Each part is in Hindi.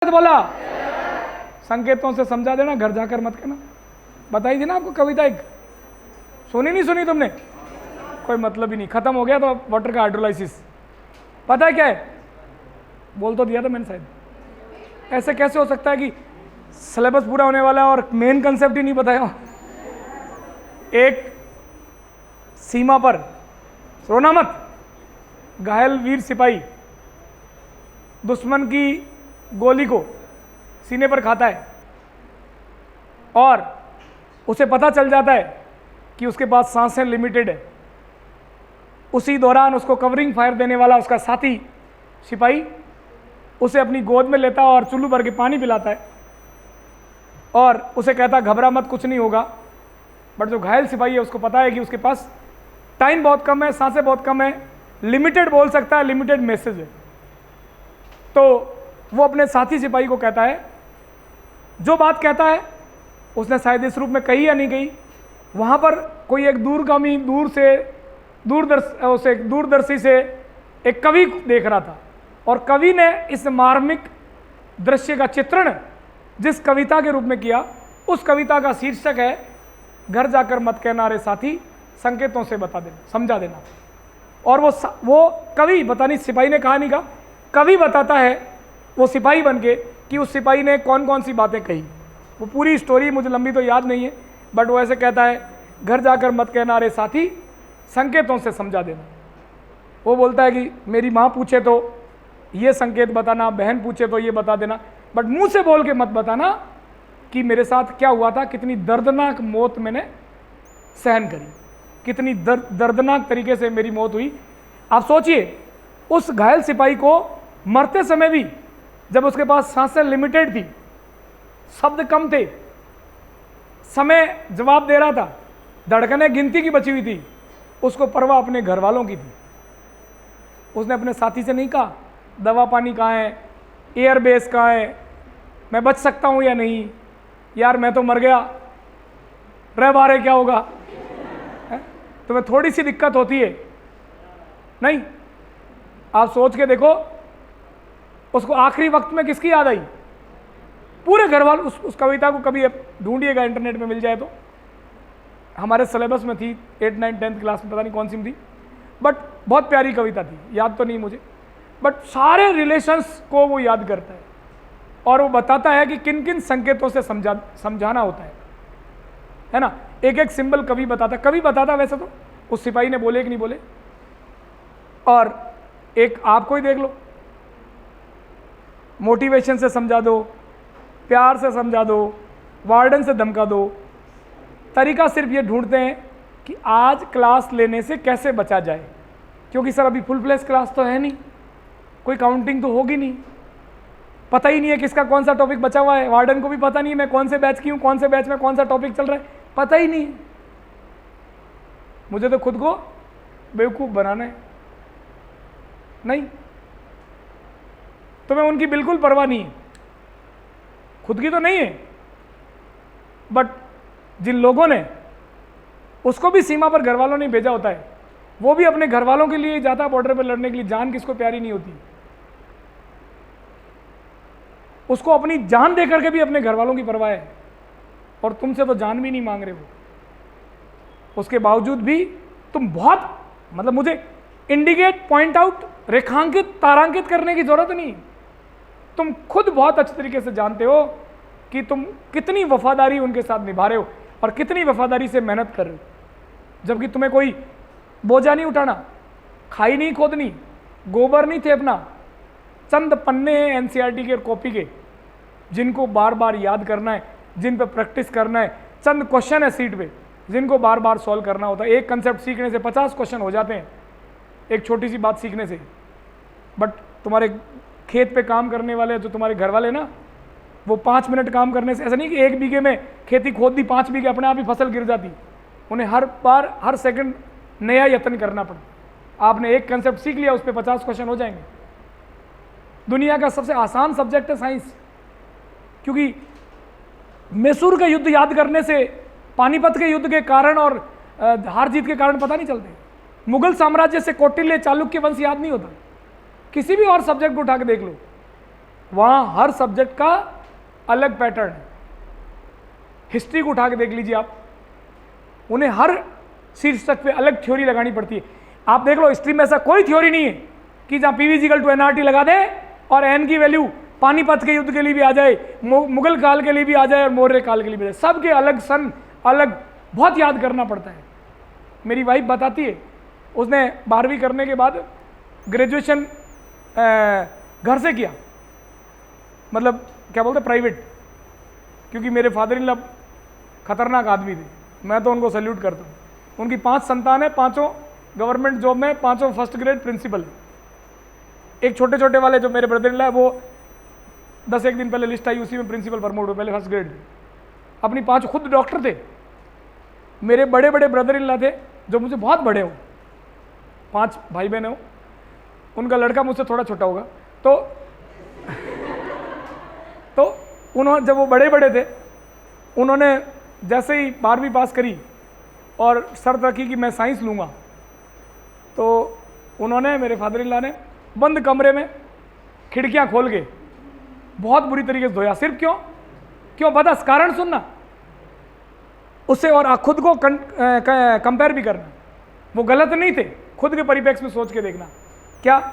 बोला संकेतों से समझा देना, घर जाकर मत कहना। बताई थी ना आपको कविता एक, सुनी नहीं सुनी तुमने? कोई मतलब ही नहीं, खत्म हो गया तो वाटर का हाइड्रोलाइसिस। पता है क्या है? बोल तो दिया था मैंने शायद। ऐसे कैसे हो सकता है कि सिलेबस पूरा होने वाला है और मेन कंसेप्ट ही नहीं बताया? एक सीमा पर, रोना मत, घायल वीर सिपाही दुश्मन की गोली को सीने पर खाता है और उसे पता चल जाता है कि उसके पास सांसें लिमिटेड है। उसी दौरान उसको कवरिंग फायर देने वाला उसका साथी सिपाही उसे अपनी गोद में लेता है और चुल्लू भर के पानी पिलाता है और उसे कहता घबरा मत, कुछ नहीं होगा। बट जो घायल सिपाही है उसको पता है कि उसके पास टाइम बहुत कम है, सांसें बहुत कम है, लिमिटेड बोल सकता है, लिमिटेड मैसेज है। तो वो अपने साथी सिपाही को कहता है, जो बात कहता है उसने शायद इस रूप में कही या नहीं कही। वहाँ पर कोई एक दूरगामी दूरदर्शी से एक कवि देख रहा था और कवि ने इस मार्मिक दृश्य का चित्रण जिस कविता के रूप में किया, उस कविता का शीर्षक है घर जाकर मत कहना रे साथी, संकेतों से बता देना, समझा देना। और वो कवि, पता नहीं सिपाही ने कहा नहीं कहा, कवि बताता है वो सिपाही बन के कि उस सिपाही ने कौन कौन सी बातें कही। वो पूरी स्टोरी मुझे लंबी तो याद नहीं है, बट वो ऐसे कहता है घर जाकर मत कहना रे साथी, संकेतों से समझा देना। वो बोलता है कि मेरी माँ पूछे तो ये संकेत बताना, बहन पूछे तो ये बता देना, बट मुंह से बोल के मत बताना कि मेरे साथ क्या हुआ था, कितनी दर्दनाक मौत मैंने सहन करी, कितनी दर्दनाक तरीके से मेरी मौत हुई। आप सोचिए, उस घायल सिपाही को मरते समय भी जब उसके पास सांसें लिमिटेड थी, शब्द कम थे, समय जवाब दे रहा था, धड़कनें गिनती की बची हुई थी, उसको परवाह अपने घर वालों की थी। उसने अपने साथी से नहीं कहा दवा पानी कहाँ है, एयरबेस कहाँ है, मैं बच सकता हूँ या नहीं, यार मैं तो मर गया, रह बारे क्या होगा, तुम्हें थोड़ी सी दिक्कत होती है नहीं? आप सोच के देखो, उसको आखिरी वक्त में किसकी याद आई? पूरे घर वाले। उस कविता को कभी ढूंढिएगा, इंटरनेट में मिल जाए तो। हमारे सिलेबस में थी 8, 9, 10th क्लास में, पता नहीं कौन सी में थी, बट बहुत प्यारी कविता थी, याद तो नहीं मुझे, बट सारे रिलेशंस को वो याद करता है और वो बताता है कि किन किन संकेतों से समझाना होता है ना। एक एक सिंबल कवि बताता वैसे तो उस सिपाही ने बोले कि नहीं बोले। और एक आपको ही देख लो, मोटिवेशन से समझा दो, प्यार से समझा दो, वार्डन से धमका दो, तरीका सिर्फ ये ढूंढते हैं कि आज क्लास लेने से कैसे बचा जाए, क्योंकि सर अभी फुल फ्लैश क्लास तो है नहीं, कोई काउंटिंग तो होगी नहीं, पता ही नहीं है किसका कौन सा टॉपिक बचा हुआ है, वार्डन को भी पता नहीं है मैं कौन से बैच की हूँ, कौन से बैच में कौन सा टॉपिक चल रहा है, पता ही नहीं है। मुझे तो खुद को बेवकूफ़ बनाना है, नहीं तो मैं उनकी बिल्कुल परवाह नहीं है, खुद की तो नहीं है, बट जिन लोगों ने उसको भी सीमा पर घर वालों ने भेजा होता है, वो भी अपने घर वालों के लिए जाता है बॉर्डर पर लड़ने के लिए। जान किसको प्यारी नहीं होती? उसको अपनी जान दे करके भी अपने घर वालों की परवाह है, और तुमसे तो जान भी नहीं मांग रहे हो। उसके बावजूद भी तुम बहुत, मतलब मुझे इंडिकेट, पॉइंट आउट, रेखांकित, तारांकित करने की जरूरत नहीं, तुम खुद बहुत अच्छे तरीके से जानते हो कि तुम कितनी वफादारी उनके साथ निभा रहे हो और कितनी वफादारी से मेहनत कर रहे हो। जबकि तुम्हें कोई बोझा नहीं उठाना, खाई नहीं खोदनी, गोबर नहीं थेपना, चंद पन्ने हैं एनसीईआरटी के कॉपी के जिनको बार बार याद करना है, जिन पे प्रैक्टिस करना है, चंद क्वेश्चन है सीट पे जिनको बार बार सॉल्व करना होता है। एक कंसेप्ट सीखने से 50 क्वेश्चन हो जाते हैं, एक छोटी सी बात सीखने से। बट तुम्हारे खेत पे काम करने वाले जो तुम्हारे घर वाले ना, वो 5 मिनट काम करने से, ऐसा नहीं कि 1 बीघे में खेती खोद दी, 5 बीघे अपने आप ही फसल गिर जाती, उन्हें हर बार हर सेकंड नया यत्न करना पड़ता। आपने एक कंसेप्ट सीख लिया, उस पर 50 क्वेश्चन हो जाएंगे। दुनिया का सबसे आसान सब्जेक्ट है साइंस, क्योंकि मैसूर का युद्ध याद करने से पानीपत के युद्ध के कारण और हार जीत के कारण पता नहीं चलते। मुगल साम्राज्य से कौटिल्य, चालुक्य वंश याद नहीं होता। किसी भी और सब्जेक्ट को उठा के देख लो, वहाँ हर सब्जेक्ट का अलग पैटर्न है। हिस्ट्री को उठा के देख लीजिए आप, उन्हें हर शीर्षक पे अलग थ्योरी लगानी पड़ती है। आप देख लो हिस्ट्री में ऐसा कोई थ्योरी नहीं है कि जहाँ PV = NRT लगा दे और n की वैल्यू पानीपत के युद्ध के लिए भी आ जाए, मुगल काल के लिए भी आ जाए और मौर्य काल के लिए भी आ जाए। सबके अलग सन अलग बहुत याद करना पड़ता है। मेरी वाइफ बताती है, उसने 12वीं करने के बाद ग्रेजुएशन घर से किया, मतलब क्या बोलते प्राइवेट, क्योंकि मेरे फादर इन लॉ खतरनाक आदमी थे, मैं तो उनको सैल्यूट करता हूँ। उनकी 5 संतान है, 5 गवर्नमेंट जॉब में, 5 फर्स्ट ग्रेड प्रिंसिपल। एक छोटे छोटे वाले जो मेरे ब्रदर इन लॉ है वो 10 दिन पहले लिस्ट आई, उसी में प्रिंसिपल प्रमोट हुए, पहले फर्स्ट ग्रेड थे। अपनी 5 खुद डॉक्टर थे। मेरे बड़े बड़े ब्रदर इन लॉ थे जो मुझे बहुत बड़े हो, 5 भाई बहन हो, उनका लड़का मुझसे थोड़ा छोटा होगा। तो उन्होंने जब वो बड़े बड़े थे, उन्होंने जैसे ही 12वीं पास करी और शर्त रखी कि मैं साइंस लूँगा, तो उन्होंने, मेरे फादर इन लॉ ने बंद कमरे में खिड़कियाँ खोल के बहुत बुरी तरीके से धोया। सिर्फ क्यों पता? कारण सुनना उससे, और खुद को कंपेयर भी करना। वो गलत नहीं थे, खुद के परिप्रेक्ष्य में सोच के देखना। क्या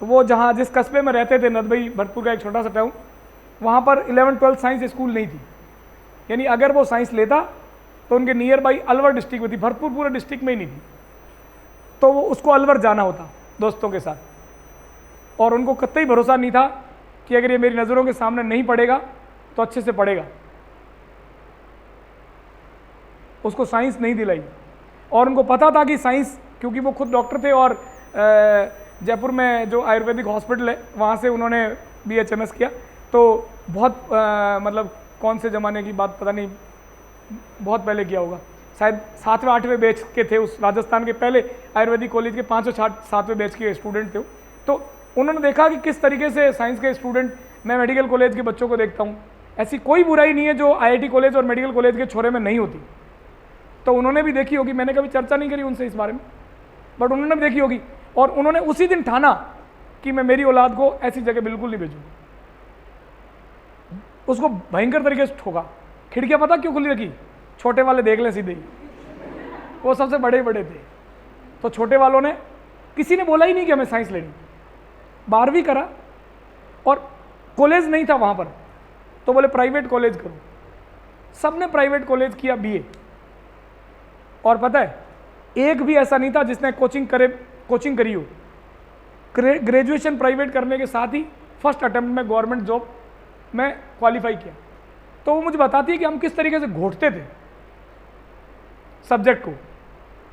वो जहाँ जिस कस्बे में रहते थे, नदबई भरतपुर का एक छोटा सा टाउन, वहाँ पर 11th-12th साइंस स्कूल नहीं थी। यानी अगर वो साइंस लेता तो उनके नियर बाई अलवर डिस्ट्रिक्ट में थी, भरतपुर पूरे डिस्ट्रिक्ट में ही नहीं थी, तो वो उसको अलवर जाना होता दोस्तों के साथ। और उनको कतई भरोसा नहीं था कि अगर ये मेरी नज़रों के सामने नहीं पढ़ेगा तो अच्छे से पढ़ेगा। उसको साइंस नहीं दिलाई, और उनको पता था कि साइंस, क्योंकि वो खुद डॉक्टर थे और जयपुर में जो आयुर्वेदिक हॉस्पिटल है वहाँ से उन्होंने BHMS किया। तो बहुत मतलब कौन से ज़माने की बात पता नहीं, बहुत पहले किया होगा, शायद 7वें-8वें बैच के थे उस राजस्थान के पहले आयुर्वेदिक कॉलेज के 507वें बैच के स्टूडेंट थे। तो उन्होंने देखा कि किस तरीके से साइंस के स्टूडेंट, मैं मेडिकल कॉलेज के बच्चों को देखता हूँ, ऐसी कोई बुराई नहीं है जो IIT कॉलेज और मेडिकल कॉलेज के छोरे में नहीं होती। तो उन्होंने भी देखी होगी, मैंने कभी चर्चा नहीं करी उनसे इस बारे में, बट उन्होंने भी देखी होगी। और उन्होंने उसी दिन ठाना कि मैं मेरी औलाद को ऐसी जगह बिल्कुल नहीं भेजूँगा। उसको भयंकर तरीके से ठोका। खिड़कियाँ पता क्यों खुली रखी? छोटे वाले देख लें सीधे ही, वो सबसे बड़े बड़े थे। तो छोटे वालों ने, किसी ने बोला ही नहीं कि हमें साइंस लेनी। 12वीं करा और कॉलेज नहीं था वहाँ पर, तो बोले प्राइवेट कॉलेज करो। सबने प्राइवेट कॉलेज किया BA। और पता है, एक भी ऐसा नहीं था जिसने कोचिंग करी हो। ग्रेजुएशन प्राइवेट करने के साथ ही फर्स्ट अटेम्प्ट में गवर्नमेंट जॉब में क्वालिफाई किया। तो वो मुझे बताती है कि हम किस तरीके से घोटते थे सब्जेक्ट को।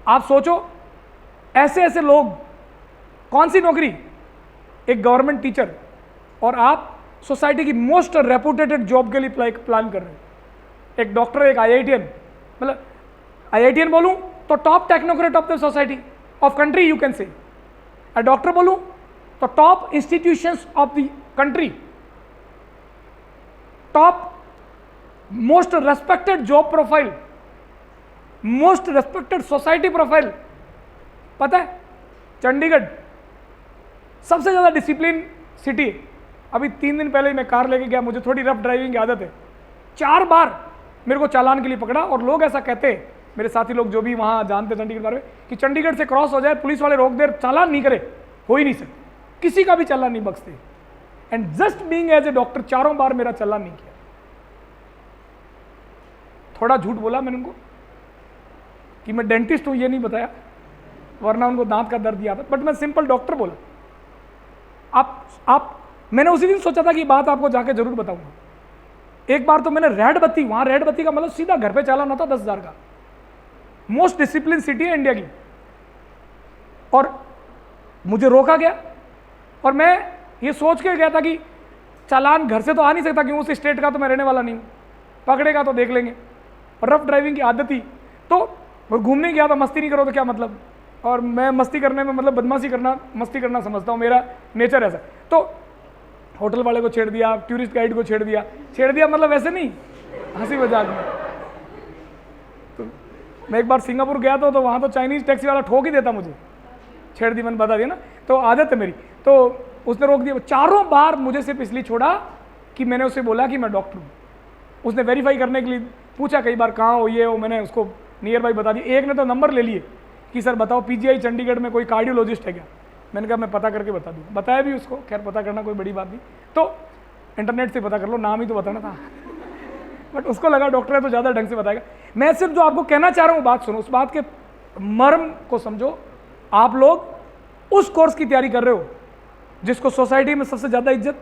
आप सोचो, ऐसे ऐसे लोग, कौन सी नौकरी? एक गवर्नमेंट टीचर, और आप सोसाइटी की मोस्ट रेपुटेटेड जॉब के लिए प्लान कर रहे हैं। एक डॉक्टर, एक IITian, मतलब IITian बोलूं तो top technocrat of the society of country you can say. Doctor बोलूं तो top institutions of the country, top most respected job profile, most respected society profile. पता है, चंडीगढ़ सबसे ज़्यादा डिसिप्लिन सिटी। अभी 3 दिन पहले मैं कार लेके गया, मुझे थोड़ी रफ ड्राइविंग की आदत है। 4 बार मेरे को चालान के लिए पकड़ा। और लोग ऐसा कहते हैं, मेरे साथी लोग जो भी वहाँ जानते चंडीगढ़ के बारे में, कि चंडीगढ़ से क्रॉस हो जाए, पुलिस वाले रोक दे, चालान नहीं करे, हो ही नहीं सकते, किसी का भी चालान नहीं बख्शते। And just being as a doctor 4 बार मेरा चालान नहीं किया। थोड़ा झूठ बोला मैंने उनको कि मैं डेंटिस्ट हूँ, ये नहीं बताया, वरना उनको दांत का दर्द याद है, बट मैं सिंपल डॉक्टर बोला। मैंने उसी दिन सोचा था कि बात आपको जाके जरूर बताऊंगा। एक बार तो मैंने रेड बत्ती, वहां रेड बत्ती का मतलब सीधा घर पे चालान होता 10,000 का। मोस्ट डिसिप्लिन सिटी है इंडिया की, और मुझे रोका गया। और मैं ये सोच के गया था कि चालान घर से तो आ नहीं सकता, क्यों, उस स्टेट का तो मैं रहने वाला नहीं हूँ, पकड़ेगा तो देख लेंगे। और रफ ड्राइविंग की आदत थी, तो घूमने गया था, मस्ती नहीं करो तो क्या मतलब। और मैं मस्ती करने में मतलब बदमाशी करना, मस्ती करना समझता हूँ, मेरा नेचर ऐसा। तो होटल वाले को छेड़ दिया, टूरिस्ट गाइड को छेड़ दिया मतलब वैसे नहीं, हंसी मजाक में। तो मैं एक बार सिंगापुर गया तो वहाँ तो चाइनीज़ टैक्सी वाला ठोक ही देता मुझे, छेड़ दी, मैंने बता दिया ना। तो आदत है मेरी। तो उसने रोक दिया। चारों बार मुझे सिर्फ इसलिए छोड़ा कि मैंने उसे बोला कि मैं डॉक्टर हूँ। उसने वेरीफाई करने के लिए पूछा कई बार कहाँ हो ये हो, मैंने उसको नियर बाई बता दिया। एक ने तो नंबर ले लिए कि सर बताओ पीजीआई चंडीगढ़ में कोई कार्डियोलॉजिस्ट है क्या। मैंने कहा मैं पता करके बता दूँ, बताया भी उसको। खैर पता करना कोई बड़ी बात नहीं, तो इंटरनेट से पता कर लो, नाम ही तो बताना था। बट उसको लगा डॉक्टर है तो ज़्यादा ढंग से बताएगा। मैं सिर्फ जो आपको कहना चाह रहा हूँ बात सुनो, उस बात के मर्म को समझो। आप लोग उस कोर्स की तैयारी कर रहे हो जिसको सोसाइटी में सबसे ज़्यादा इज्जत,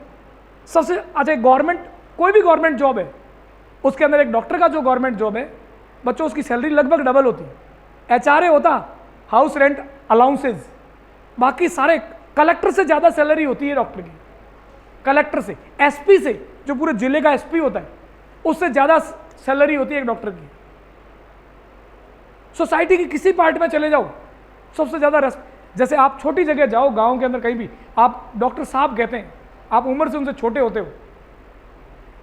सबसे अच्छा गवर्नमेंट, कोई भी गवर्नमेंट जॉब है उसके अंदर एक डॉक्टर का जो गवर्नमेंट जॉब है बच्चों, उसकी सैलरी लगभग डबल होती है। एचआरए होता, हाउस रेंट अलाउंसेज, बाकी सारे, कलेक्टर से ज़्यादा सैलरी होती है डॉक्टर की, कलेक्टर से, एसपी से, जो पूरे जिले का एसपी होता है उससे ज़्यादा सैलरी होती है एक डॉक्टर की। सोसाइटी की किसी पार्ट में चले जाओ, सबसे ज़्यादा जैसे आप छोटी जगह जाओ, गांव के अंदर कहीं भी, आप डॉक्टर साहब कहते हैं, आप उम्र से उनसे छोटे होते हो,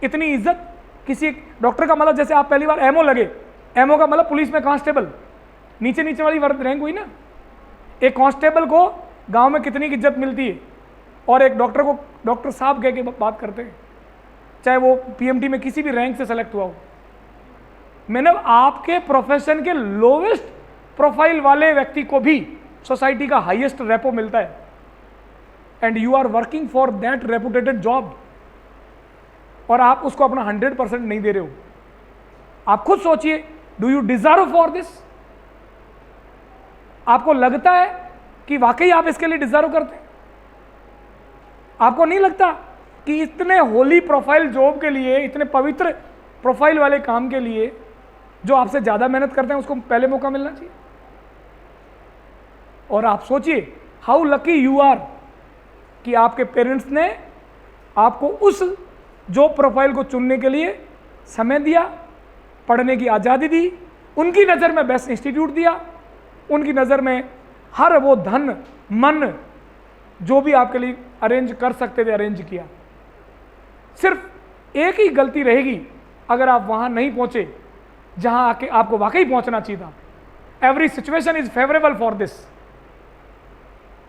इतनी इज्जत किसी डॉक्टर का मतलब, जैसे आप पहली बार एमओ लगे, एमओ का मतलब पुलिस में कांस्टेबल, नीचे नीचे वाली रैंक हुई ना। एक कांस्टेबल को गांव में कितनी इज्जत मिलती है, और एक डॉक्टर को डॉक्टर साहब कह के बात करते हैं, चाहे वो पीएमटी में किसी भी रैंक से सेलेक्ट हुआ हो। मैंने आपके प्रोफेशन के लोवेस्ट प्रोफाइल वाले व्यक्ति को भी सोसाइटी का हाईएस्ट रेपो मिलता है, and you are working for that reputed job, और आप उसको अपना 100% नहीं दे रहे हो। आप खुद सोचिए, do you deserve for this? आपको लगता है कि वाकई आप इसके लिए डिजर्व करते हैं? आपको नहीं लगता कि इतने होली प्रोफाइल जॉब के लिए, इतने पवित्र प्रोफाइल वाले काम के लिए जो आपसे ज़्यादा मेहनत करते हैं उसको पहले मौका मिलना चाहिए? और आप सोचिए हाउ लकी यू आर कि आपके पेरेंट्स ने आपको उस जॉब प्रोफाइल को चुनने के लिए समय दिया, पढ़ने की आज़ादी दी, उनकी नज़र में बेस्ट इंस्टीट्यूट दिया, उनकी नज़र में हर वो धन मन जो भी आपके लिए अरेंज कर सकते थे अरेंज किया। सिर्फ एक ही गलती रहेगी अगर आप वहाँ नहीं पहुँचे जहाँ आके आपको वाकई पहुँचना चाहिए था। Every situation is favourable for this,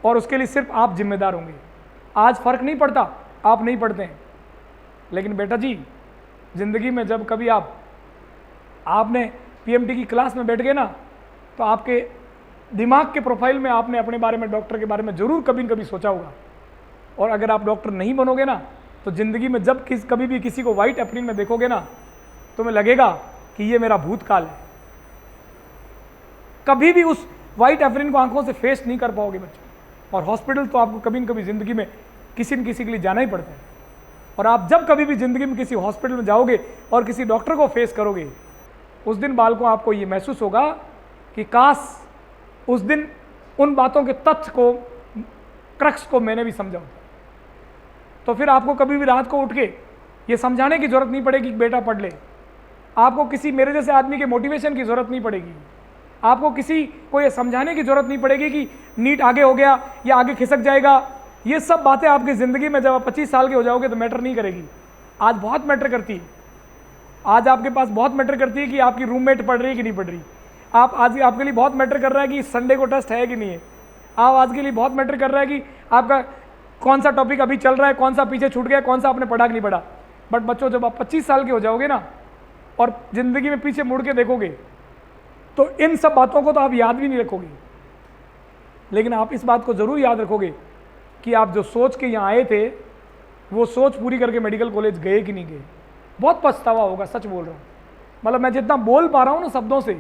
और उसके लिए सिर्फ आप जिम्मेदार होंगे। आज फ़र्क नहीं पड़ता, आप नहीं पढ़ते हैं, लेकिन बेटा जी ज़िंदगी में जब कभी आपने पीएमटी की क्लास में बैठ गए ना, तो आपके दिमाग के प्रोफाइल में आपने अपने बारे में, डॉक्टर के बारे में ज़रूर कभी न कभी सोचा होगा। और अगर आप डॉक्टर नहीं बनोगे ना, तो ज़िंदगी में जब कभी भी किसी को वाइट एप्रिल में देखोगे ना, तो तुम्हें लगेगा कि ये मेरा भूतकाल है। कभी भी उस वाइट एप्रिल को आंखों से फेस नहीं कर पाओगे बच्चों। और हॉस्पिटल तो आपको कभी न कभी ज़िंदगी में किसी न किसी के लिए जाना ही पड़ता है। और आप जब कभी भी ज़िंदगी में किसी हॉस्पिटल में जाओगे और किसी डॉक्टर को फेस करोगे, उस दिन बालकों आपको ये महसूस होगा कि काश उस दिन उन बातों के तथ्य को, क्रक्स को मैंने भी समझा होता। तो फिर आपको कभी भी रात को उठ के ये समझाने की ज़रूरत नहीं पड़ेगी कि बेटा पढ़ ले। आपको किसी मेरे जैसे आदमी के मोटिवेशन की ज़रूरत नहीं पड़ेगी। आपको किसी को ये समझाने की ज़रूरत नहीं पड़ेगी कि नीट आगे हो गया या आगे खिसक जाएगा। ये सब बातें आपकी ज़िंदगी में जब आप 25 साल के हो जाओगे तो मैटर नहीं करेगी। आज बहुत मैटर करती है। आज आपके पास बहुत मैटर करती है कि आपकी रूममेट पढ़ रही है कि नहीं पढ़ रही। आज आपके लिए बहुत मैटर कर रहा है कि संडे को टेस्ट है कि नहीं है। आप आज के लिए बहुत मैटर कर रहा है कि आपका कौन सा टॉपिक अभी चल रहा है, कौन सा पीछे छूट गया, कौन सा आपने पढ़ा कि नहीं पढ़ा। बट बच्चों, जब आप 25 साल के हो जाओगे ना और ज़िंदगी में पीछे मुड़ के देखोगे, तो इन सब बातों को तो आप याद भी नहीं रखोगे। लेकिन आप इस बात को ज़रूर याद रखोगे कि आप जो सोच के यहाँ आए थे, वो सोच पूरी करके मेडिकल कॉलेज गए कि नहीं गए। बहुत पछतावा होगा, सच बोल रहा हूँ। मतलब मैं जितना बोल पा रहा हूँ ना शब्दों से,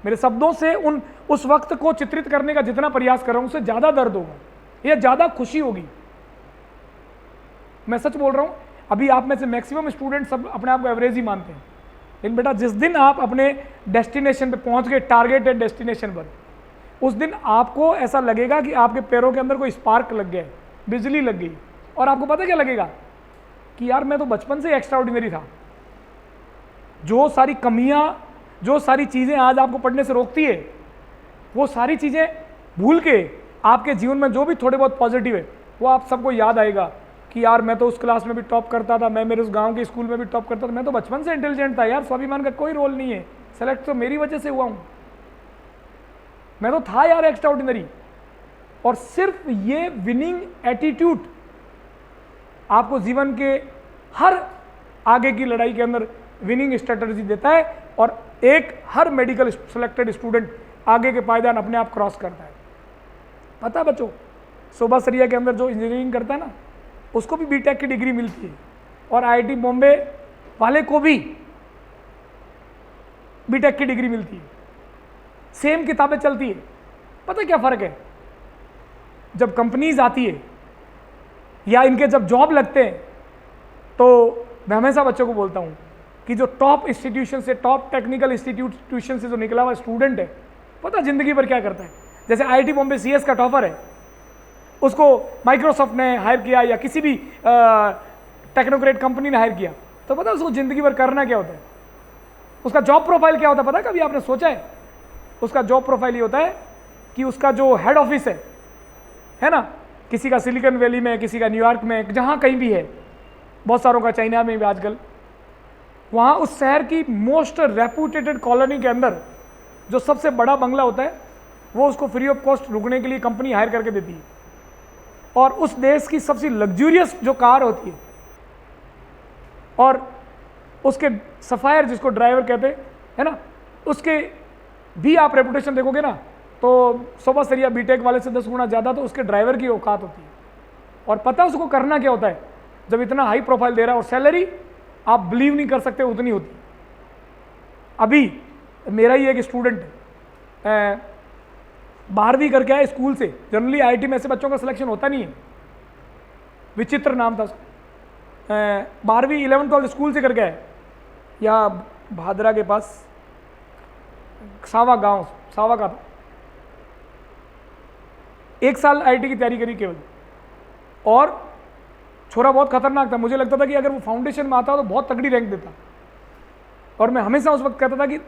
मेरे शब्दों से उस वक्त को चित्रित करने का जितना प्रयास कर रहा हूँ, उससे ज़्यादा दर्द होगा या ज़्यादा खुशी होगी। मैं सच बोल रहा हूँ। अभी आप में से मैक्सिमम स्टूडेंट सब अपने आप को एवरेज ही मानते हैं, लेकिन बेटा जिस दिन आप अपने डेस्टिनेशन पे पहुँच गए, टारगेटेड डेस्टिनेशन पर, उस दिन आपको ऐसा लगेगा कि आपके पैरों के अंदर कोई स्पार्क लग गया है, बिजली लग गई। और आपको पता क्या लगेगा कि यार मैं तो बचपन से एक्स्ट्राऑर्डिनरी था। जो सारी कमियां, जो सारी चीज़ें आज आपको पढ़ने से रोकती है, वो सारी चीज़ें भूल के आपके जीवन में जो भी थोड़े बहुत पॉजिटिव है, वो आप सबको याद आएगा कि यार मैं तो उस क्लास में भी टॉप करता था, मैं मेरे उस गांव के स्कूल में भी टॉप करता था, मैं तो बचपन से इंटेलिजेंट था यार, स्वाभिमान का कोई रोल नहीं है, सेलेक्ट तो मेरी वजह से हुआ हूँ, मैं तो था यार एक्स्ट्राऑर्डिनरी। और सिर्फ ये विनिंग एटीट्यूड आपको जीवन के हर आगे की लड़ाई के अंदर विनिंग स्ट्रेटजी देता है, और हर मेडिकल सेलेक्टेड स्टूडेंट आगे के पायदान अपने आप क्रॉस करता है। पता है बच्चों, शोभा सरिया के अंदर जो इंजीनियरिंग करता है ना, उसको भी बीटेक की डिग्री मिलती है, और आईआईटी बॉम्बे वाले को भी बीटेक की डिग्री मिलती है। सेम किताबें चलती है। पता क्या फ़र्क है? जब कंपनीज आती है या इनके जब जॉब लगते हैं, तो मैं हमेशा बच्चों को बोलता हूँ कि जो टॉप इंस्टीट्यूशन से, टॉप टेक्निकल इंस्टीट्यूशन से जो निकला हुआ स्टूडेंट है, पता जिंदगी भर क्या करता है? जैसे आईआईटी बॉम्बे सीएस का टॉपर है, उसको माइक्रोसॉफ्ट ने हायर किया या किसी भी टेक्नोक्रेट कंपनी ने हायर किया, तो पता उसको जिंदगी भर करना क्या होता है? उसका जॉब प्रोफाइल क्या होता है? पता कभी आपने सोचा है? उसका जॉब प्रोफाइल ये होता है कि उसका जो हेड ऑफिस है ना, किसी का सिलिकॉन वैली में, किसी का न्यूयॉर्क में, जहाँ कहीं भी है, बहुत सारों का चाइना में भी आजकल, वहाँ उस शहर की मोस्ट रेपुटेटेड कॉलोनी के अंदर जो सबसे बड़ा बंगला होता है, वो उसको फ्री ऑफ कॉस्ट रुकने के लिए कंपनी हायर करके देती है। और उस देश की सबसे लग्जूरियस जो कार होती है, और उसके सफायर जिसको ड्राइवर कहते हैं, है ना, उसके भी आप रेपुटेशन देखोगे ना, तो शोभा सरिया बीटेक वाले से 10 गुना ज़्यादा तो उसके ड्राइवर की औकात होती है। और पता है उसको करना क्या होता है? जब इतना हाई प्रोफाइल दे रहा है, और सैलरी आप बिलीव नहीं कर सकते उतनी होती। अभी मेरा ही एक स्टूडेंट 12वीं करके आया स्कूल से। जनरली आईआईटी में ऐसे बच्चों का सिलेक्शन होता नहीं है, विचित्र नाम था उसका। 12वीं 11th 12th स्कूल से करके आया, या भादरा के पास सावा का था। 1 साल आईआईटी की तैयारी करी केवल, और छोरा बहुत खतरनाक था। मुझे लगता था कि अगर वो फाउंडेशन में आता तो बहुत तगड़ी रैंक देता, और मैं हमेशा उस वक्त कहता था कि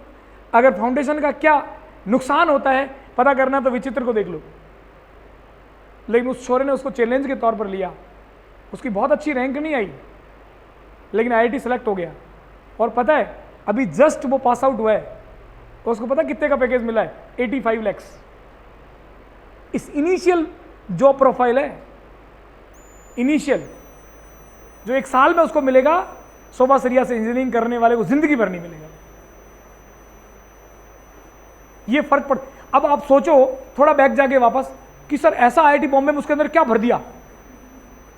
अगर फाउंडेशन का क्या नुकसान होता है पता करना तो विचित्र को देख लो। लेकिन उस छोरे ने उसको चैलेंज के तौर पर लिया। उसकी बहुत अच्छी रैंक नहीं आई, लेकिन आईआईटी सेलेक्ट हो गया। और पता है अभी जस्ट वो पास आउट हुआ है, तो उसको पता कितने का पैकेज मिला है? 85 लाख। इस इनिशियल जॉब प्रोफाइल है, इनिशियल जो 1 साल में उसको मिलेगा, शोभा सरिया से इंजीनियरिंग करने वाले को जिंदगी भर नहीं मिलेगा। ये फर्क पड़। अब आप सोचो थोड़ा बैक जाके वापस कि सर ऐसा आईआईटी बॉम्बे में उसके अंदर क्या भर दिया,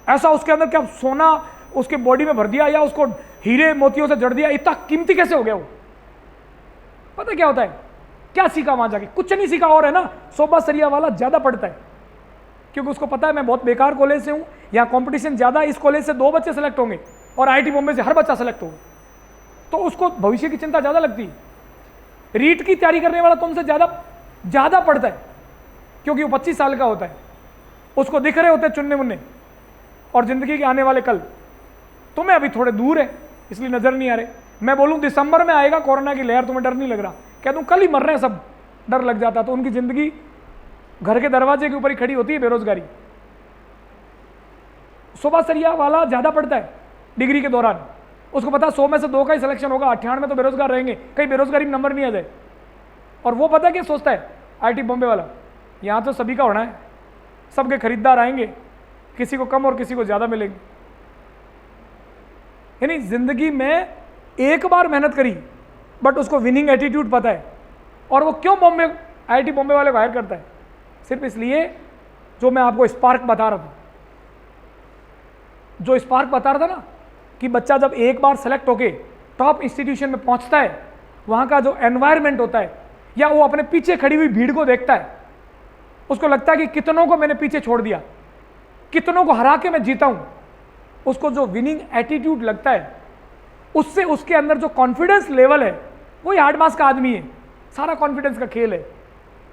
ऐसा उसके अंदर क्या सोना उसके बॉडी में भर दिया, या उसको हीरे मोतियों से जड़ दिया, इतना कीमती कैसे हो गया वो? पता क्या होता है? क्या सीखा वहां जाके? कुछ नहीं सीखा। और है ना, शोभा सरिया वाला ज्यादा पढ़ता है, क्योंकि उसको पता है मैं बहुत बेकार कॉलेज से हूं, यहाँ कंपटीशन ज्यादा, इस कॉलेज से 2 बच्चे सेलेक्ट होंगे और आईआईटी बॉम्बे से हर बच्चा सेलेक्ट होगा, तो उसको भविष्य की चिंता ज्यादा लगती है। रीट की तैयारी करने वाला तुमसे ज्यादा पढ़ता है, क्योंकि वो 25 साल का होता है, उसको दिख रहे होते हैं चुनने मुन्ने और जिंदगी के आने वाले कल। तुम्हें अभी थोड़े दूर है इसलिए नजर नहीं आ रहे। मैं बोलूं दिसंबर में आएगा कोरोना की लहर, तुम्हें डर नहीं लग रहा, कह दूं कल ही मर रहे हैं सब, डर लग जाता। तो उनकी जिंदगी घर के दरवाजे के ऊपर ही खड़ी होती है, बेरोजगारी। शोभा सरिया वाला ज्यादा पढ़ता है डिग्री के दौरान, उसको पता 100 में से 2 का ही सिलेक्शन होगा, 98 में तो बेरोजगार रहेंगे, कहीं बेरोजगारी में नंबर नहीं आ जाए। और वो पता क्या सोचता है आईआईटी बॉम्बे वाला, यहाँ तो सभी का होना है, सबके खरीदार आएंगे, किसी को कम और किसी को ज्यादा मिलेंगे। यानी जिंदगी में एक बार मेहनत करी, बट उसको विनिंग एटीट्यूड पता है। और वो क्यों बॉम्बे आईआईटी बॉम्बे वाले को हायर करता है? सिर्फ इसलिए जो मैं आपको स्पार्क बता रहा था, जो स्पार्क बता रहा था ना, कि बच्चा जब एक बार सेलेक्ट होके टॉप इंस्टीट्यूशन में पहुंचता है, वहां का जो एनवायरनमेंट होता है, या वो अपने पीछे खड़ी हुई भीड़ को देखता है, उसको लगता है कि कितनों को मैंने पीछे छोड़ दिया, कितनों को हरा के मैं जीता हूं। उसको जो विनिंग एटीट्यूड लगता है, उससे उसके अंदर जो कॉन्फिडेंस लेवल है, वही हार्ड मास का आदमी है, सारा कॉन्फिडेंस का खेल है।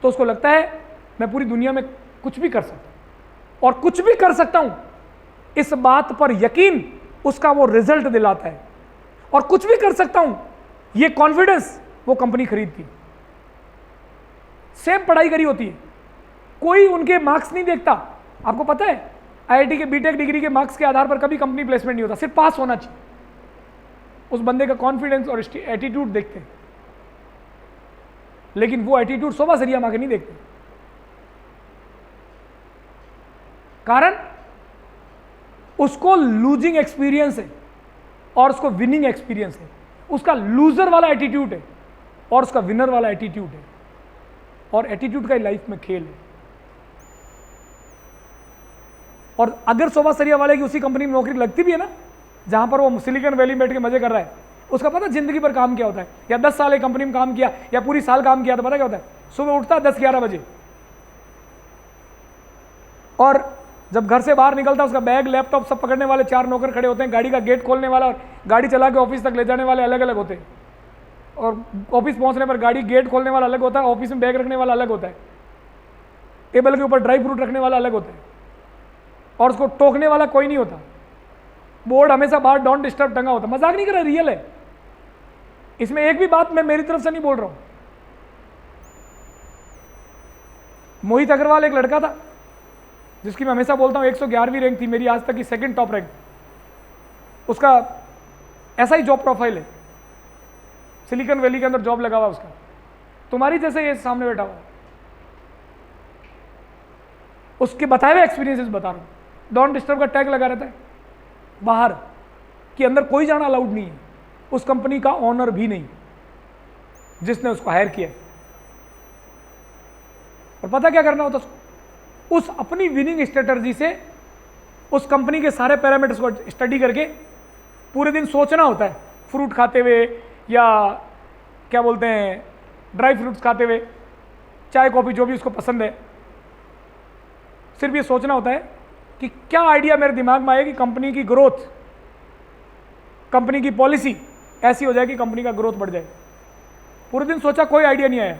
तो उसको लगता है मैं पूरी दुनिया में कुछ भी कर सकता हूं, और कुछ भी कर सकता हूं इस बात पर यकीन उसका वो रिजल्ट दिलाता है। और कुछ भी कर सकता हूं ये कॉन्फिडेंस वो कंपनी खरीदती। सेम पढ़ाई करी होती है, कोई उनके मार्क्स नहीं देखता। आपको पता है आईआईटी के बीटेक डिग्री के मार्क्स के आधार पर कभी कंपनी प्लेसमेंट नहीं होता, सिर्फ पास होना चाहिए। उस बंदे का कॉन्फिडेंस और एटीट्यूड देखते हैं, लेकिन वो एटीट्यूड शोभा सरिया मां के नहीं देखते। कारण उसको लूजिंग एक्सपीरियंस है और उसको विनिंग एक्सपीरियंस है। उसका लूजर वाला एटीट्यूड है और उसका विनर वाला एटीट्यूड है, और एटीट्यूड का लाइफ में खेल है। और अगर शोभा सरिया वाले की उसी कंपनी में नौकरी लगती भी है ना, जहां पर वो सिलिकॉन वैली में बैठ के मजे कर रहा है, उसका पता जिंदगी भर काम क्या होता है, या 10 साल एक कंपनी में काम किया या पूरी साल काम किया, तो पता क्या होता है, सुबह उठता है 10-11 बजे, और जब घर से बाहर निकलता है उसका बैग लैपटॉप सब पकड़ने वाले 4 नौकर खड़े होते हैं, गाड़ी का गेट खोलने वाला और गाड़ी चला के ऑफिस तक ले जाने वाले अलग अलग होते हैं, और ऑफिस पहुंचने पर गाड़ी गेट खोलने वाला अलग होता है, ऑफिस में बैग रखने वाला अलग होता है, टेबल के ऊपर ड्राई फ्रूट रखने वाला अलग होता है, और उसको टोकने वाला कोई नहीं होता। बोर्ड हमेशा बाहर डोंट डिस्टर्ब टंगा होता। मजाक नहीं कर रहा, रियल है। इसमें एक भी बात मैं मेरी तरफ से नहीं बोल रहा हूं। मोहित अग्रवाल एक लड़का था जिसकी मैं हमेशा बोलता हूं 111वीं रैंक थी मेरी आज तक की, सेकंड टॉप रैंक। उसका ऐसा ही जॉब प्रोफाइल है, सिलिकॉन वैली के अंदर जॉब लगा हुआ उसका, तुम्हारी जैसे ये सामने बैठा हुआ। उसके बताए हुए एक्सपीरियंसेस बता रहा हूं। डोंट डिस्टर्ब का टैग लगा रहता है बाहर, कि अंदर कोई जाना अलाउड नहीं है, उस कंपनी का ऑनर भी नहीं जिसने उसको हायर किया है। और पता क्या करना होता उसको, उस अपनी विनिंग स्ट्रेटजी से उस कंपनी के सारे पैरामीटर्स को स्टडी करके पूरे दिन सोचना होता है, फ्रूट खाते हुए या क्या बोलते हैं ड्राई फ्रूट्स खाते हुए, चाय कॉफी जो भी उसको पसंद है। सिर्फ ये सोचना होता है कि क्या आइडिया मेरे दिमाग में आए कि कंपनी की ग्रोथ, कंपनी की पॉलिसी ऐसी हो जाए कि कंपनी का ग्रोथ बढ़ जाए। पूरे दिन सोचा, कोई आइडिया नहीं आया,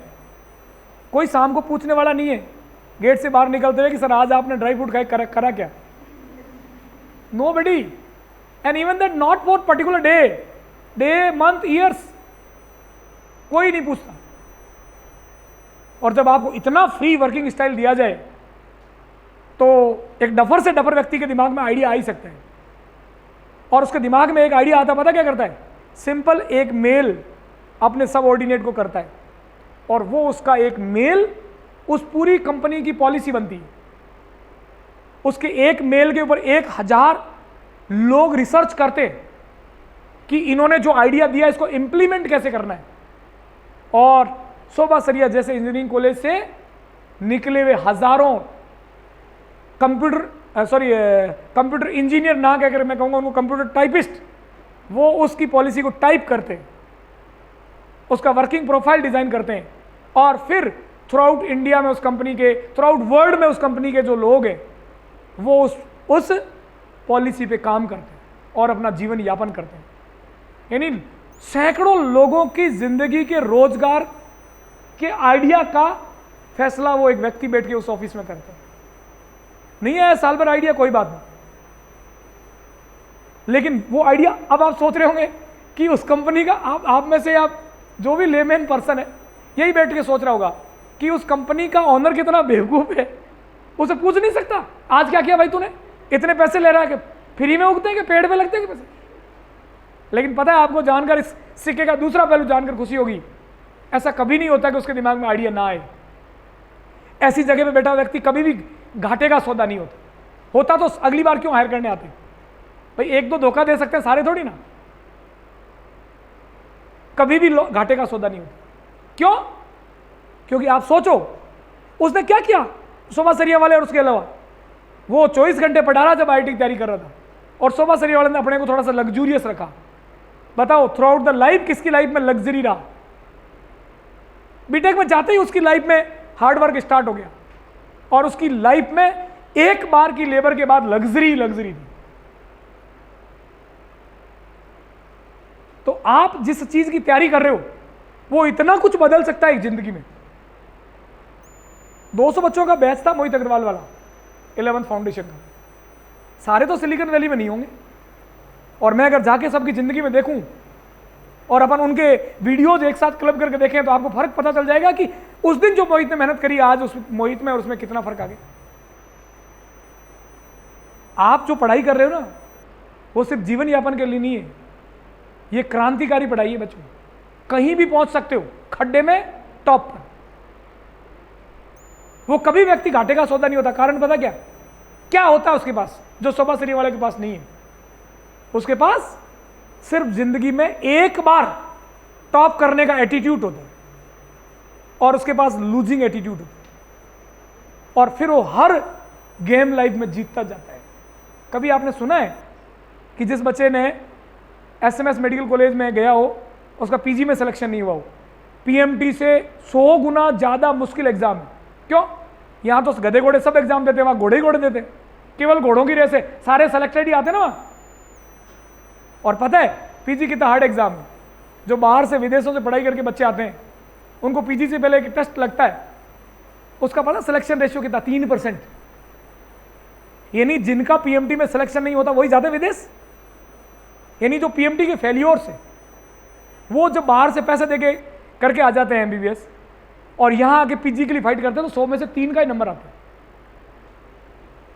कोई शाम को पूछने वाला नहीं है गेट से बाहर निकलते हुए कि सर आज आपने ड्राई फ्रूट खाए, करा क्या? Nobody, and even that not for particular day month years, कोई नहीं पूछता। और जब आपको इतना फ्री वर्किंग स्टाइल दिया जाए तो एक डफर से डफर व्यक्ति के दिमाग में आइडिया आ ही सकता है। और उसके दिमाग में एक आइडिया आता, पता क्या करता है, सिंपल एक मेल अपने सबऑर्डिनेट को करता है, और वो उसका एक मेल उस पूरी कंपनी की पॉलिसी बनती है। उसके एक मेल के ऊपर 1000 लोग रिसर्च करते हैं कि इन्होंने जो आइडिया दिया इसको इंप्लीमेंट कैसे करना है। और शोभा सरिया जैसे इंजीनियरिंग कॉलेज से निकले हुए हजारों कंप्यूटर इंजीनियर ना कहकर मैं कहूंगा उनको कंप्यूटर टाइपिस्ट, वो उसकी पॉलिसी को टाइप करते हैं, उसका वर्किंग प्रोफाइल डिजाइन करते हैं, और फिर थ्रू आउट इंडिया में उस कंपनी के, थ्रू आउट वर्ल्ड में उस कंपनी के जो लोग हैं वो उस पॉलिसी पे काम करते हैं और अपना जीवन यापन करते हैं। यानी सैकड़ों लोगों की जिंदगी के रोजगार के आइडिया का फैसला वो एक व्यक्ति बैठ के उस ऑफिस में करता है। नहीं आया साल भर आइडिया, कोई बात नहीं, लेकिन वो आइडिया, अब आप सोच रहे होंगे कि उस कंपनी का, आप में से आप जो भी लेमैन पर्सन है यही बैठ के सोच रहा होगा कि उस कंपनी का ऑनर कितना बेवकूफ है, उसे पूछ नहीं सकता आज क्या किया भाई तूने, इतने पैसे ले रहा है कि फ्री में उगते हैं कि पेड़ पे लगते हैं कि पैसे। लेकिन पता है आपको जानकर, इस सिक्के का दूसरा पहलू जानकर खुशी होगी, ऐसा कभी नहीं होता कि उसके दिमाग में आइडिया ना आए। ऐसी जगह पे बैठा व्यक्ति कभी भी घाटे का सौदा नहीं होता तो अगली बार क्यों हायर करने आते हैं भाई, एक दो धोखा दे सकते हैं, सारे थोड़ी ना। कभी भी घाटे का सौदा नहीं होता। क्यों? क्योंकि आप सोचो उसने क्या किया शोभा सरिया वाले, और उसके अलावा वो 24 घंटे पढ़ा रहा जब आईटी की तैयारी कर रहा था, और शोभा सरिया वाले ने अपने को थोड़ा सा लग्जूरियस रखा। बताओ थ्रू आउट द लाइफ किसकी लाइफ में लग्जरी रहा? बीटेक में जाते ही उसकी लाइफ में हार्डवर्क स्टार्ट हो गया, और उसकी लाइफ में एक बार की लेबर के बाद लग्जरी थी। तो आप जिस चीज की तैयारी कर रहे हो वो इतना कुछ बदल सकता है एक जिंदगी में। 200 बच्चों का बैच था मोहित अग्रवाल वाला, 11th फाउंडेशन का। सारे तो सिलिकॉन वैली में नहीं होंगे, और मैं अगर जाके सबकी जिंदगी में देखूं और अपन उनके वीडियोज एक साथ क्लब करके देखें तो आपको फर्क पता चल जाएगा कि उस दिन जो मोहित ने मेहनत करी आज उस मोहित में और उसमें कितना फर्क आ गया। आप जो पढ़ाई कर रहे हो ना, वो सिर्फ जीवन यापन के लिए नहीं है, ये क्रांतिकारी पढ़ाई है बच्चों। कहीं भी पहुंच सकते हो, खड्डे में, टॉप पर। वो कभी व्यक्ति घाटे का सौदा नहीं होता। कारण पता क्या? क्या होता है उसके पास जो शोभा श्री वाले के पास नहीं है? उसके पास सिर्फ जिंदगी में एक बार टॉप करने का एटीट्यूड होता है और उसके पास लूजिंग एटीट्यूड होता है, और फिर वो हर गेम लाइफ में जीतता जाता है। कभी आपने सुना है कि जिस बच्चे ने एसएमएस मेडिकल कॉलेज में गया हो, उसका पीजी में सिलेक्शन नहीं हुआ हो? पीएमटी से 100 गुना ज़्यादा मुश्किल एग्जाम है। क्यों? यहाँ तो गधे घोड़े सब एग्जाम देते हैं, वहाँ घोड़े ही घोड़े देते हैं, केवल घोड़ों की रेस है, सारे सेलेक्टेड ही आते ना वहाँ। और पता है पीजी कितना हार्ड एग्जाम है? जो बाहर से विदेशों से पढ़ाई करके बच्चे आते हैं, उनको पीजी से पहले एक टेस्ट लगता है, उसका पता सिलेक्शन रेशियो कितना? 3%। यानी जिनका पीएमटी में सिलेक्शन नहीं होता वही जाते विदेश। यानी जो पीएमटी के फेल्योर्स है वो जब बाहर से पैसे देके करके आ जाते हैं एमबीबीएस, और यहां आके पीजी के लिए फाइट करते हैं, तो 100 में से 3 का ही नंबर आता है।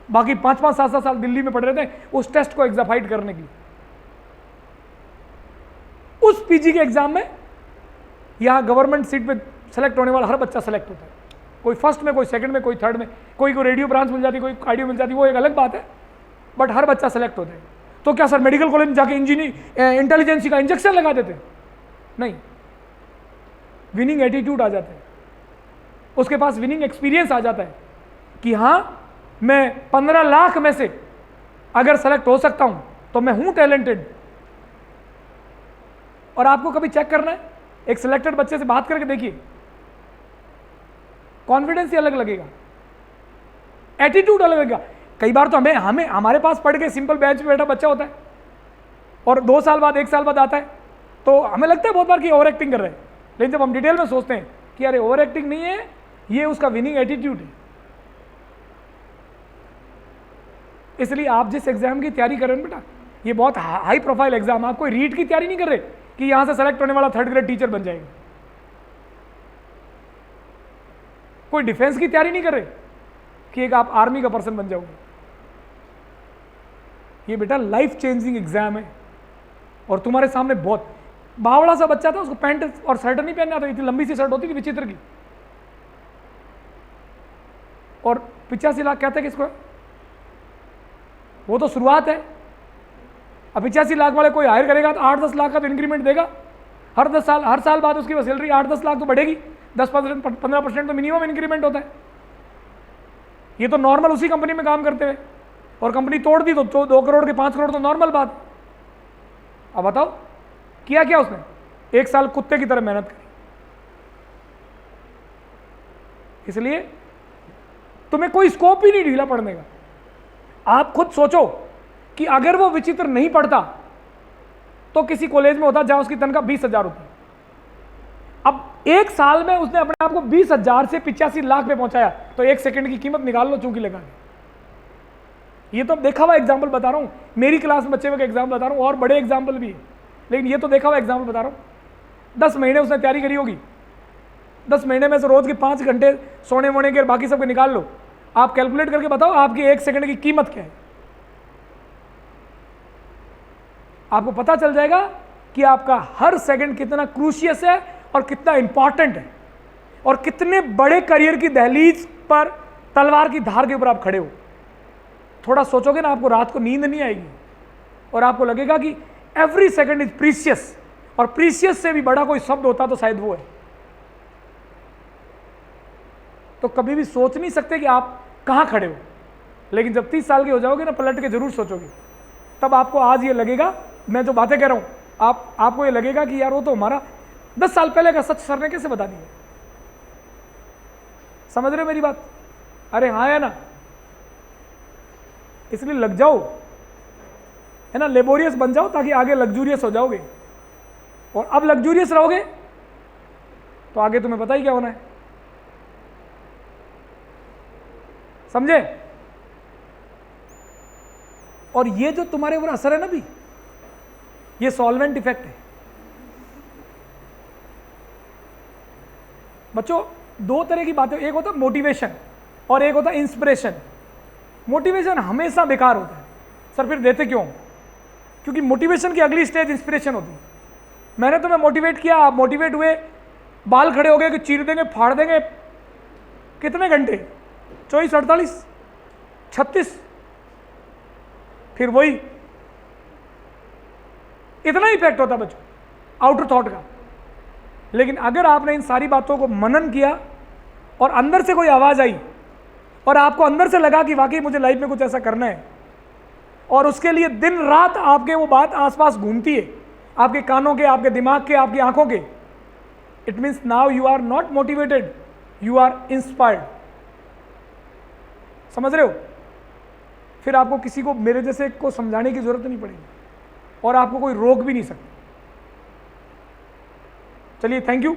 बाकी 5-5, 7-7 साल दिल्ली में पढ़ रहे थे उस टेस्ट को एग्जाफाइट करने के लिए। उस पीजी के एग्जाम में यहां गवर्नमेंट सीट पे सेलेक्ट होने वाला हर बच्चा सेलेक्ट होता है। कोई फर्स्ट में, कोई सेकंड में, कोई थर्ड में, कोई को रेडियो ब्रांच मिल जाती, कोई कार्डियो मिल जाती, वो एक अलग बात है, बट हर बच्चा सेलेक्ट होता है। तो क्या सर मेडिकल कॉलेज में जाके इंटेलिजेंसी का इंजेक्शन लगा देते? नहीं, विनिंग एटीट्यूड आ जाता है, उसके पास विनिंग एक्सपीरियंस आ जाता है कि हां मैं 15 लाख में से अगर सेलेक्ट हो सकता हूं तो मैं हूं टैलेंटेड। और आपको कभी चेक करना है, एक सिलेक्टेड बच्चे से बात करके देखिए, कॉन्फिडेंस ही अलग लगेगा, एटीट्यूड अलग लगेगा। कई बार तो हमें हमारे पास पढ़ के सिंपल बेंच पे बैठा बच्चा होता है और 2 साल बाद 1 साल बाद आता है, तो हमें लगता है बहुत बार कि ओवर एक्टिंग कर रहे हैं, लेकिन जब हम डिटेल में सोचते हैं कि अरे ओवर एक्टिंग नहीं है, ये उसका विनिंग एटीट्यूड है। इसलिए आप जिस एग्जाम की तैयारी कर रहे हैं बेटा, ये बहुत हाई प्रोफाइल एग्जाम, आप कोई रीट की तैयारी नहीं कर रहे कि यहां से सेलेक्ट होने वाला 3rd ग्रेड टीचर बन जाएगा, कोई डिफेंस की तैयारी नहीं कर रहे कि एक आप आर्मी का पर्सन बन जाओगे। ये बेटा लाइफ चेंजिंग एग्जाम है। और तुम्हारे सामने बहुत बावड़ा सा बच्चा था, उसको पैंट और शर्ट नहीं पहनना था, इतनी लंबी सी शर्ट होती थी विचित्र की, और 85 लाख कहते हैं किसको? वो तो शुरुआत है। अब 85 लाख वाले कोई हायर करेगा तो 8-10 लाख का तो इंक्रीमेंट देगा हर साल बाद उसकी सैलरी 8-10 लाख तो बढ़ेगी, 10-15% तो मिनिमम इंक्रीमेंट होता है। ये तो नॉर्मल उसी कंपनी में काम करते हुए, और कंपनी तोड़ दी तो 2 करोड़ के 5 करोड़ तो नॉर्मल बात। अब बताओ किया क्या उसने? 1 साल कुत्ते की तरह मेहनत करी। इसलिए तुम्हें कोई स्कोप ही नहीं ढीला पड़ने का। आप खुद सोचो कि अगर वो विचित्र नहीं पढ़ता तो किसी कॉलेज में होता जहां उसकी तनख्वाह 20,000 होती। अब 1 साल में उसने अपने आप को 20,000 से 85 लाख पे पहुंचाया, तो 1 सेकंड की कीमत निकाल लो चूंकि लगा के। ये तो देखा हुआ एग्जाम्पल बता रहा हूं, मेरी क्लास में बच्चे का एग्जाम्पल बता रहा हूं, और बड़े एग्जाम्पल भी है, लेकिन ये तो देखा हुआ एग्जाम्पल बता रहा हूं। 10 महीने उसने तैयारी करी होगी, 10 महीने में से रोज के 5 घंटे सोने वोने के बाकी सबके निकाल लो, आप कैलकुलेट करके बताओ आपकी 1 सेकंड की कीमत क्या है। आपको पता चल जाएगा कि आपका हर सेकंड कितना क्रूशियस है और कितना इंपॉर्टेंट है, और कितने बड़े करियर की दहलीज पर तलवार की धार के ऊपर आप खड़े हो। थोड़ा सोचोगे ना, आपको रात को नींद नहीं आएगी और आपको लगेगा कि एवरी सेकंड इज प्रीशियस, और प्रीशियस से भी बड़ा कोई शब्द होता तो शायद वो है। तो कभी भी सोच नहीं सकते कि आप कहां खड़े हो, लेकिन जब 30 साल के हो जाओगे ना, पलट के जरूर सोचोगे। तब आपको आज ये लगेगा, मैं जो बातें कह रहा हूं आपको ये लगेगा कि यार वो तो हमारा 10 साल पहले का सच सर ने कैसे बता दिया। समझ रहे हो मेरी बात? अरे हाँ है ना, इसलिए लग जाओ, है ना, लेबोरियस बन जाओ ताकि आगे लग्जूरियस हो जाओगे। और अब लग्जूरियस रहोगे तो आगे तुम्हें पता ही क्या होना है, समझे? और ये जो तुम्हारे ऊपर असर है ना भी, ये सॉल्वेंट इफेक्ट है। बच्चों 2 तरह की बातें, एक होता है मोटिवेशन और एक होता है इंस्पिरेशन। मोटिवेशन हमेशा बेकार होता है। सर फिर देते क्यों? क्योंकि मोटिवेशन की अगली स्टेज इंस्पिरेशन होती है। मैंने तुम्हें मोटिवेट किया, आप मोटिवेट हुए, बाल खड़े हो गए कि चीर देंगे, फाड़ देंगे, कितने घंटे? 24, 48, 36, फिर वही इतना इफेक्ट होता बच्चों आउटर थॉट का। लेकिन अगर आपने इन सारी बातों को मनन किया और अंदर से कोई आवाज़ आई और आपको अंदर से लगा कि वाकई मुझे लाइफ में कुछ ऐसा करना है, और उसके लिए दिन रात आपके वो बात आसपास घूमती है, आपके कानों के, आपके दिमाग के, आपकी आंखों के, it means now you are not motivated, you are inspired. समझ रहे हो? फिर आपको किसी को, मेरे जैसे को समझाने की जरूरत नहीं पड़ेगी और आपको कोई रोक भी नहीं सकता। चलिए, थैंक यू।